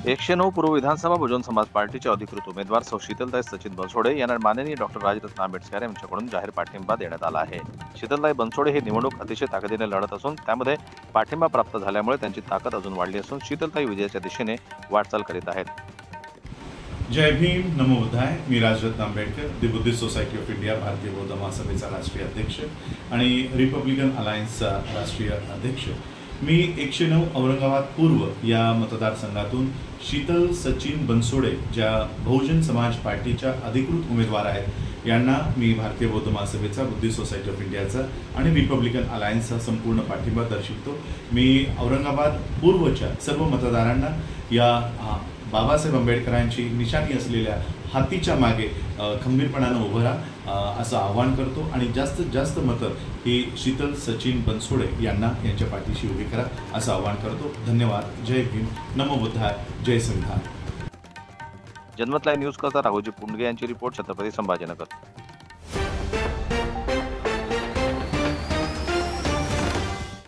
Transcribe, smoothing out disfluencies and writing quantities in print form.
109 पूर्व विधानसभा बहुजन समाज पार्टीचे अधिकृत उमेदवार सौ शीतलताई सचिन बनसोडे यांना माननीय डॉक्टर राजरत्न आंबेडकर यांच्याकडून जाहीर पाठिंबा देण्यात आला आहे। शीतलताई बनसोडे हे निवडणूक अतिशय ताकदीने लढत असून त्यामध्ये पाठिंबा प्राप्त झाल्यामुळे त्यांची ताकद अजून वाढली असून शीतलताई विजयाच्या दिशेने वाटचाल करीत आहेत। जय भीम, नमो बुद्धाय। मी Rajratna Ambedkar, the Buddhist society of India भारतीय बौद्ध महासभेचा राष्ट्रीय अध्यक्ष आणि रिपब्लिकन अलायन्सचा राष्ट्रीय अध्यक्ष। मी 109 औरंगाबाद पूर्व या मतदारसंघातून शीतल सचिन बनसोडे ज्या बहुजन समाज पार्टीच्या अधिकृत उमेदवार आहेत यांना मी भारतीय बौद्ध महासभेचा, बुद्धिस्ट सोसायटी ऑफ इंडियाचा आणि रिपब्लिकन अलायन्सचा संपूर्ण पाठिंबा दर्शवितो। मी औरंगाबाद पूर्वच्या सर्व मतदारांना या बाबासाहेब आंबेडकरांची निशाणी असलेल्या हातीच्या मागे खंबीरपणाने उभं राहा असं आवाहन करतो आणि जास्तीत जास्त मतं ही शीतल सचिन बनसोडे यांच्या पाठीशी उभी करा असं आवाहन करतो। धन्यवाद। जय भीम, नमो बुद्धाय, जय संविधान। जनमत लाईव्ह न्यूज करता राघोजी पुंडगे यांची रिपोर्ट, छत्रपती संभाजीनगर।